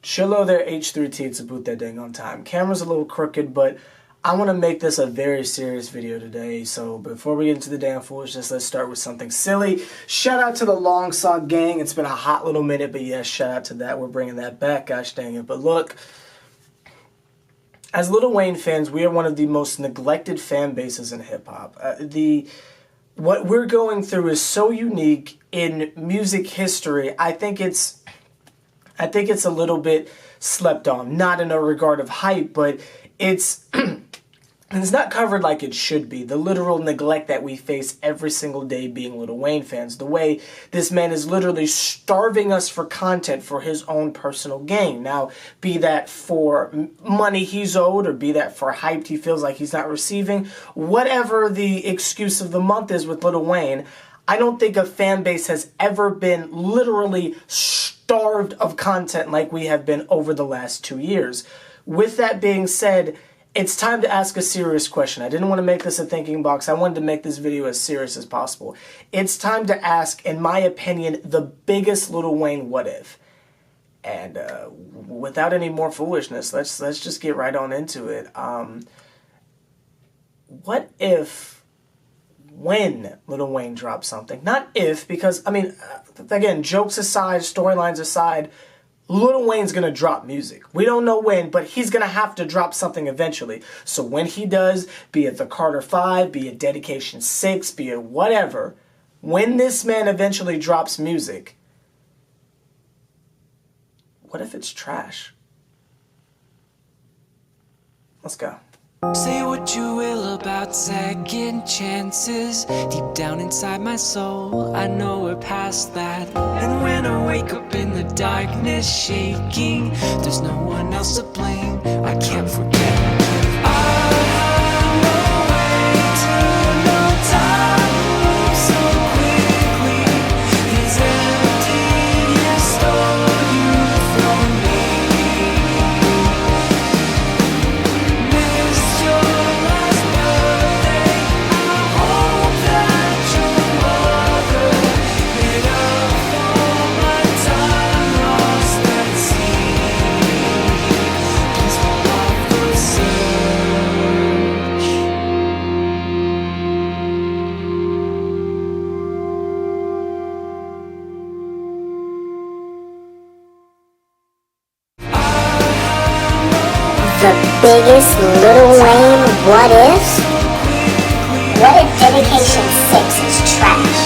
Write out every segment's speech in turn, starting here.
Chillo there, H+III+T, it's about that dang on time. Camera's a little crooked, but I want to make this a very serious video today. So before we get into the damn foolishness, let's start with something silly. Shout out to the Long Saw gang. It's been a hot little minute, but yes, shout out to that. We're bringing that back, gosh dang it. But look, as Lil Wayne fans, we are one of the most neglected fan bases in hip-hop. What we're going through is so unique in music history. I think it's a little bit slept on, not in a regard of hype, but it's it's not covered like it should be. The literal neglect that we face every single day being Lil Wayne fans. The way this man is literally starving us for content for his own personal gain. Now, be that for money he's owed or be that for hype he feels like he's not receiving, whatever the excuse of the month is with Lil Wayne, I don't think a fan base has ever been literally starved of content like we have been over the last 2 years. With that being said, it's time to ask a serious question. I didn't want to make this a thinking box. I wanted to make this video as serious as possible. It's time to ask, in my opinion, the biggest Lil Wayne what if. And without any more foolishness, let's just get right on into it. What if when Lil Wayne drops something? Not if, because, I mean, again, jokes aside, storylines aside, Lil Wayne's going to drop music. We don't know when, but he's going to have to drop something eventually. So when he does, be it the Carter 5, be it Dedication 6, be it whatever, when this man eventually drops music, what if it's trash? Let's go. Say what you will about second chances. Deep down inside my soul, I know we're past that. And when I wake up in the darkness shaking, there's no one else to blame, I can't forget. I have no way to know time moves so quickly. It's empty, you stole you from me. The biggest Lil Wayne what if? What if Dedication 6 is trash?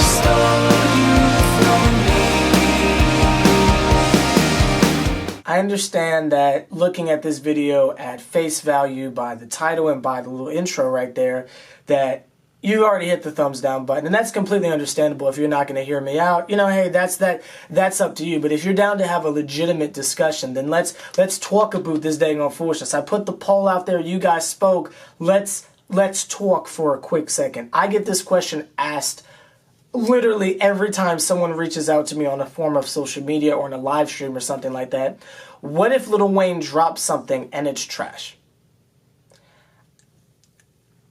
I understand that looking at this video at face value by the title and by the little intro right there, that you already hit the thumbs down button, and that's completely understandable. If you're not going to hear me out, you know, hey, that's up to you. But if you're down to have a legitimate discussion, then let's talk about this dang on foolishness. I put the poll out there, you guys spoke. Let's talk for a quick second. I get this question asked literally every time someone reaches out to me on a form of social media or in a live stream or something like that. What if Lil Wayne drops something and it's trash?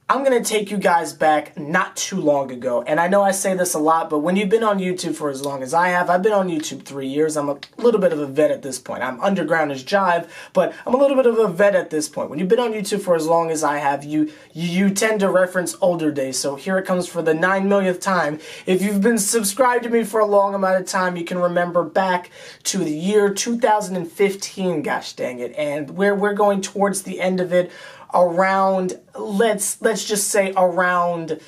I'm going to take you guys back not too long ago, and I know I say this a lot, but when you've been on YouTube for as long as I have, I've been on YouTube 3 years, I'm a little bit of a vet at this point. I'm underground as jive, but I'm a little bit of a vet at this point. When you've been on YouTube for as long as I have, you tend to reference older days, so here it comes for the 9 millionth time. If you've been subscribed to me for a long amount of time, you can remember back to the year 2015, gosh dang it, and where we're going towards the end of it, around, let's just say around,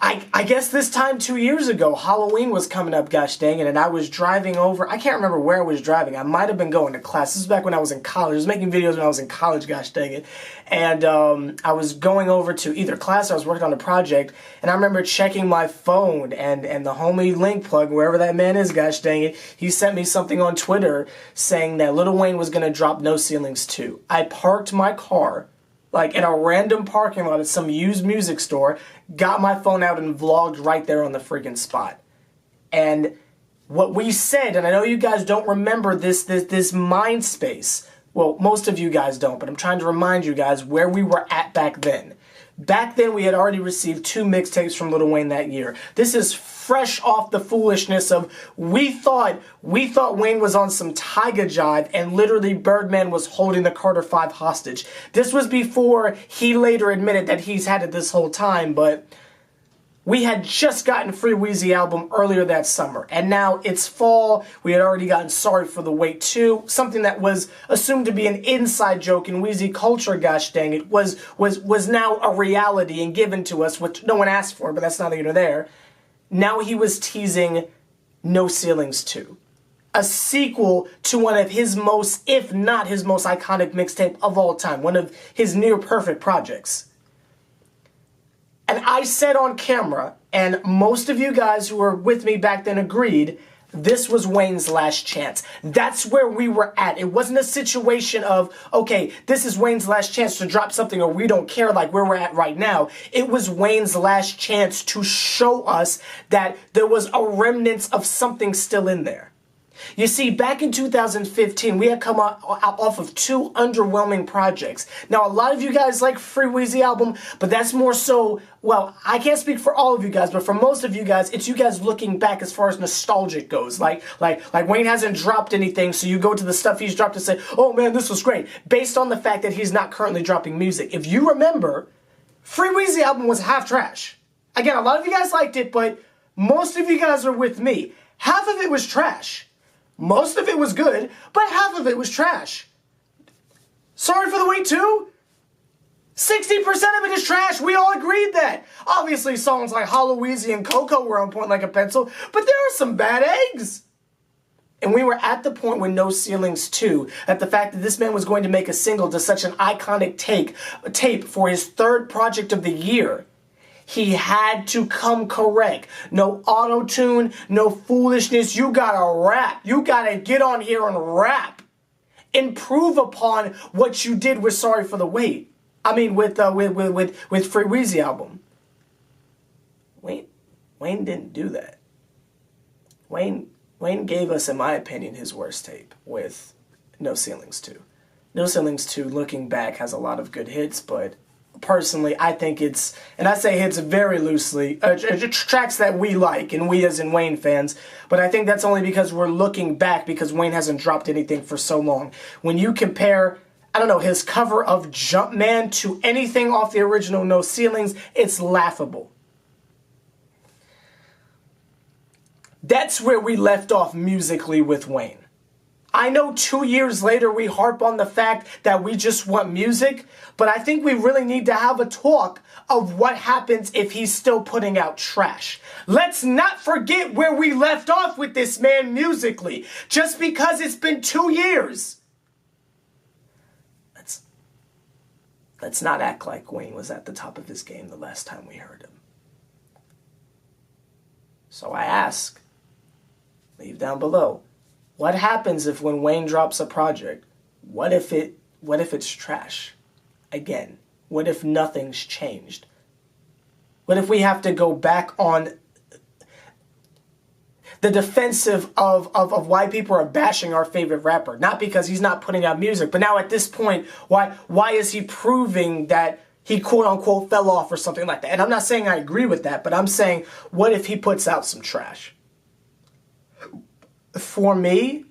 I guess this time 2 years ago, Halloween was coming up, gosh dang it, and I was driving over, I can't remember where I was driving, I might have been going to class, this was back when I was in college, I was making videos when I was in college, gosh dang it, and I was going over to either class or I was working on a project, and I remember checking my phone, and the homie Link Plug, wherever that man is, gosh dang it, he sent me something on Twitter saying that Lil Wayne was going to drop No Ceilings 2. I parked my car, like in a random parking lot at some used music store, got my phone out and vlogged right there on the freaking spot. And what we said, and I know you guys don't remember this mind space. Well, most of you guys don't, but I'm trying to remind you guys where we were at back then. Back then, we had already received 2 mixtapes from Lil Wayne that year. This is fresh off the foolishness of we thought Wayne was on some Tyga jive and literally Birdman was holding the Carter 5 hostage. This was before he later admitted that he's had it this whole time, but we had just gotten Free Weezy album earlier that summer, and now it's fall. We had already gotten Sorry for the Wait 2, something that was assumed to be an inside joke in Weezy culture, gosh dang it, was now a reality and given to us, which no one asked for, but that's neither here nor there. Now he was teasing No Ceilings 2, a sequel to one of his most, if not his most iconic mixtape of all time, one of his near perfect projects. And I said on camera, and most of you guys who were with me back then agreed, this was Wayne's last chance. That's where we were at. It wasn't a situation of, okay, this is Wayne's last chance to drop something or we don't care like where we're at right now. It was Wayne's last chance to show us that there was a remnant of something still in there. You see, back in 2015, we had come out off of 2 underwhelming projects. Now, a lot of you guys like Free Weezy album, but that's more so, well, I can't speak for all of you guys, but for most of you guys, it's you guys looking back as far as nostalgic goes. Like Wayne hasn't dropped anything, so you go to the stuff he's dropped and say, oh man, this was great, based on the fact that he's not currently dropping music. If you remember, Free Weezy album was half trash. Again, a lot of you guys liked it, but most of you guys are with me. Half of it was trash. Most of it was good, but half of it was trash. Sorry for the Wait 2? 60% of it is trash. We all agreed that. Obviously, songs like Hollow Weezy and Coco were on point like a pencil, but there are some bad eggs. And we were at the point with No Ceilings 2, at the fact that this man was going to make a single to such an iconic tape for his 3rd project of the year. He had to come correct. No auto-tune, no foolishness. You gotta rap. You gotta get on here and rap. Improve upon what you did with Sorry for the Wait. I mean, with Free Weezy album. Wayne didn't do that. Wayne gave us, in my opinion, his worst tape with No Ceilings 2. No Ceilings 2, looking back, has a lot of good hits, but personally, I think it's, and I say hits very loosely, tracks that we like, and we as in Wayne fans, but I think that's only because we're looking back because Wayne hasn't dropped anything for so long. When you compare, I don't know, his cover of Jumpman to anything off the original No Ceilings, it's laughable. That's where we left off musically with Wayne. I know 2 years later we harp on the fact that we just want music, but I think we really need to have a talk of what happens if he's still putting out trash. Let's not forget where we left off with this man musically, just because it's been 2 years. Let's not act like Wayne was at the top of his game the last time we heard him. So I ask, leave down below, what happens if when Wayne drops a project, what if it's trash? Again, what if nothing's changed? What if we have to go back on the defensive of why people are bashing our favorite rapper? Not because he's not putting out music, but now at this point, why is he proving that he quote-unquote fell off or something like that? And I'm not saying I agree with that, but I'm saying, what if he puts out some trash? For me,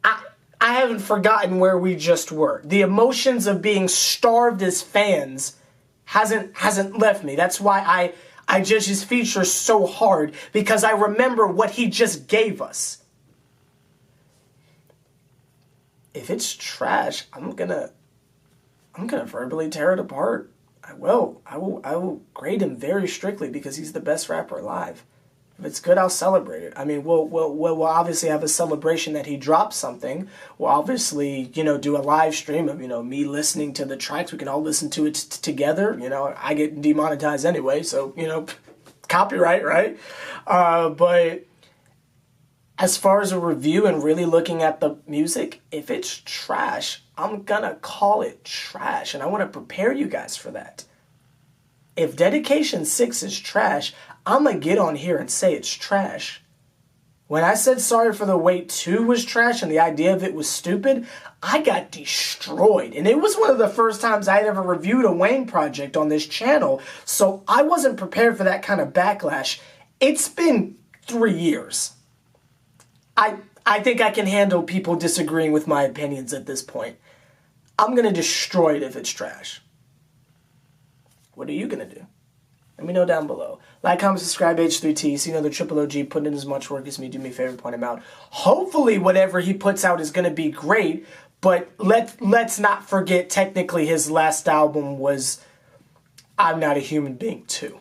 I haven't forgotten where we just were. The emotions of being starved as fans hasn't left me. That's why I judge his features so hard, because I remember what he just gave us. If it's trash, I'm gonna verbally tear it apart. I will grade him very strictly because he's the best rapper alive. If it's good, I'll celebrate it. I mean, we'll obviously have a celebration that he dropped something. We'll obviously, do a live stream of, me listening to the tracks. We can all listen to it together. I get demonetized anyway, so, copyright, right? But as far as a review and really looking at the music, if it's trash, I'm gonna call it trash, and I want to prepare you guys for that. If Dedication 6 is trash, I'm going to get on here and say it's trash. When I said Sorry for the Wait 2 was trash and the idea of it was stupid, I got destroyed. And it was one of the first times I had ever reviewed a Wayne project on this channel, so I wasn't prepared for that kind of backlash. It's been 3 years. I think I can handle people disagreeing with my opinions at this point. I'm going to destroy it if it's trash. What are you going to do? Let me know down below. Like, comment, subscribe, H+III+T. So you know the Triple OG putting in as much work as me. Do me a favor, point him out. Hopefully whatever he puts out is going to be great, but let's not forget technically his last album was I'm Not a Human Being 2.